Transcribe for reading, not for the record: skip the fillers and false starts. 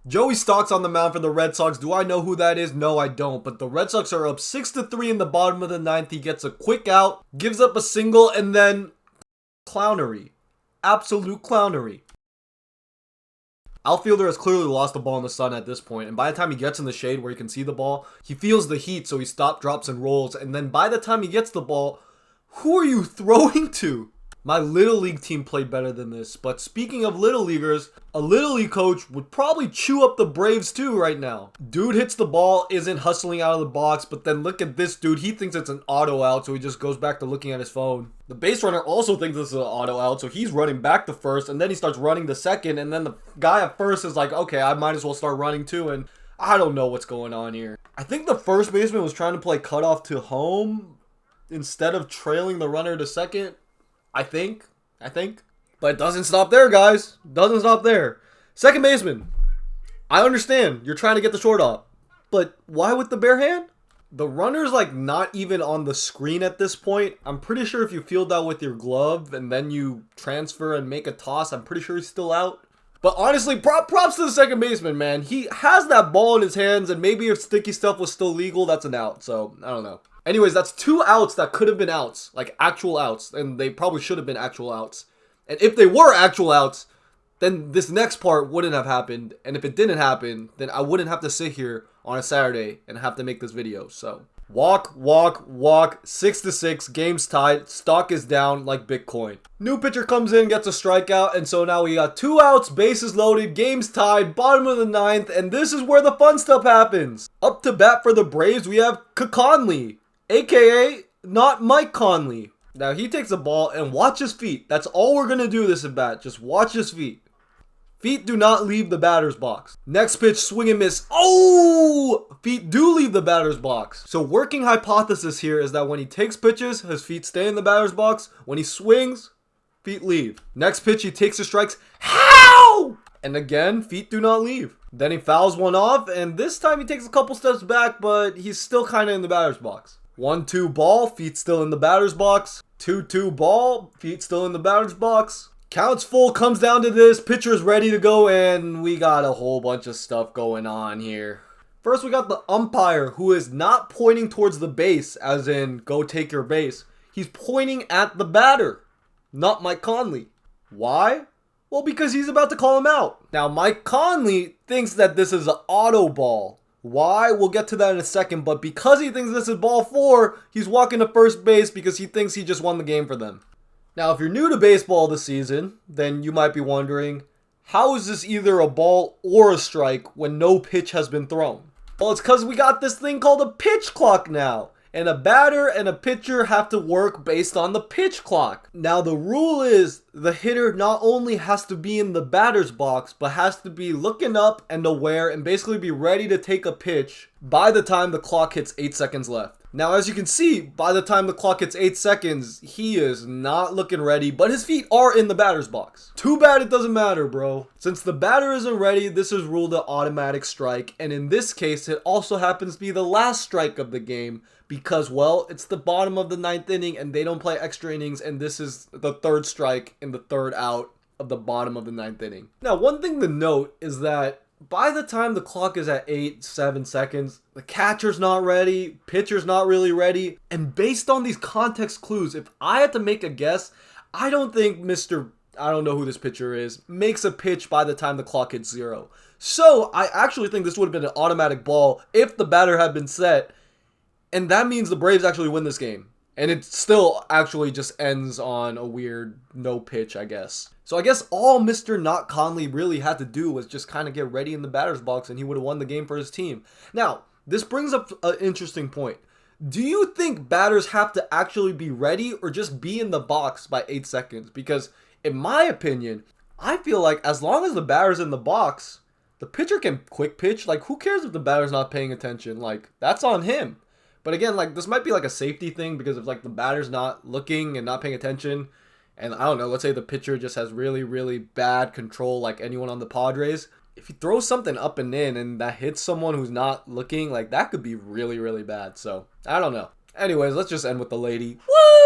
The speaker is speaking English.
Joey Stock's on the mound for the Red Sox. Do I know who that is? No, I don't. But the Red Sox are up 6-3 in the bottom of the ninth. He gets a quick out, gives up a single, and then clownery. Absolute clownery. Outfielder has clearly lost the ball in the sun at this point, and by the time he gets in the shade where he can see the ball, he feels the heat, so he stops, drops, and rolls. And then by the time he gets the ball, who are you throwing to? My Little League team played better than this. But speaking of Little Leaguers, a Little League coach would probably chew up the Braves too right now. Dude hits the ball, isn't hustling out of the box, but then look at this dude. He thinks it's an auto out, so he just goes back to looking at his phone. The base runner also thinks this is an auto out, so he's running back to first, and then he starts running to second, and then the guy at first is like, okay, I might as well start running too, and I don't know what's going on here. I think the first baseman was trying to play cutoff to home instead of trailing the runner to second. I think. But it doesn't stop there, guys. Doesn't stop there. Second baseman. I understand. You're trying to get the short off. But why with the bare hand? The runner's like not even on the screen at this point. I'm pretty sure if you field out with your glove and then you transfer and make a toss, I'm pretty sure he's still out. But honestly, props to the second baseman, man. He has that ball in his hands, and maybe if sticky stuff was still legal, that's an out. So, I don't know. Anyways, that's 2 outs that could have been outs, like actual outs, and they probably should have been actual outs. And if they were actual outs, then this next part wouldn't have happened. And if it didn't happen, then I wouldn't have to sit here on a Saturday and have to make this video. So, walk, 6-6, game's tied, stock is down like Bitcoin. New pitcher comes in, gets a strikeout, and so now we got 2 outs, bases loaded, game's tied, bottom of the ninth, and this is where the fun stuff happens. Up to bat for the Braves, we have Conley, aka not Mike Conley. Now he takes the ball and watch his feet. That's all we're going to do this at bat. Just watch his feet. Feet do not leave the batter's box. Next pitch, swing and miss. Oh! Feet do leave the batter's box. So working hypothesis here is that when he takes pitches, his feet stay in the batter's box. When he swings, feet leave. Next pitch, he takes his strikes. How? And again, feet do not leave. Then he fouls one off, and this time he takes a couple steps back, but he's still kind of in the batter's box. 1-2 ball, feet still in the batter's box. 2-2 ball, feet still in the batter's box. Counts full, comes down to this, pitcher's ready to go, and we got a whole bunch of stuff going on here. First, we got the umpire, who is not pointing towards the base, as in, go take your base. He's pointing at the batter, not Mike Conley. Why? Well, because he's about to call him out. Now, Mike Conley thinks that this is an auto ball. Why? We'll get to that in a second, but because he thinks this is ball 4, he's walking to first base because he thinks he just won the game for them. Now, if you're new to baseball this season, then you might be wondering, how is this either a ball or a strike when no pitch has been thrown? Well, it's because we got this thing called a pitch clock now. And a batter and a pitcher have to work based on the pitch clock. Now, the rule is the hitter not only has to be in the batter's box, but has to be looking up and aware and basically be ready to take a pitch by the time the clock hits 8 seconds left. Now, as you can see, by the time the clock hits 8 seconds, he is not looking ready, but his feet are in the batter's box. Too bad it doesn't matter, bro. Since the batter isn't ready, this is ruled an automatic strike, and in this case, it also happens to be the last strike of the game because, well, it's the bottom of the 9th inning, and they don't play extra innings, and this is the 3rd strike in the 3rd out of the bottom of the 9th inning. Now, one thing to note is that by the time the clock is at 7 seconds, the catcher's not ready, pitcher's not really ready, and based on these context clues, if I had to make a guess, I don't think I don't know who this pitcher is, makes a pitch by the time the clock hits 0. So, I actually think this would have been an automatic ball if the batter had been set, and that means the Braves actually win this game. And it still actually just ends on a weird no pitch, I guess. So I guess all Mr. Not Conley really had to do was just kind of get ready in the batter's box and he would have won the game for his team. Now, this brings up an interesting point. Do you think batters have to actually be ready or just be in the box by 8 seconds? Because in my opinion, I feel like as long as the batter's in the box, the pitcher can quick pitch. Like, who cares if the batter's not paying attention? Like, that's on him. But again, like, this might be like a safety thing because if like the batter's not looking and not paying attention, and I don't know, let's say the pitcher just has really, really bad control like anyone on the Padres. If he throws something up and in and that hits someone who's not looking, like that could be really, really bad. So, I don't know. Anyways, let's just end with the lady. Woo!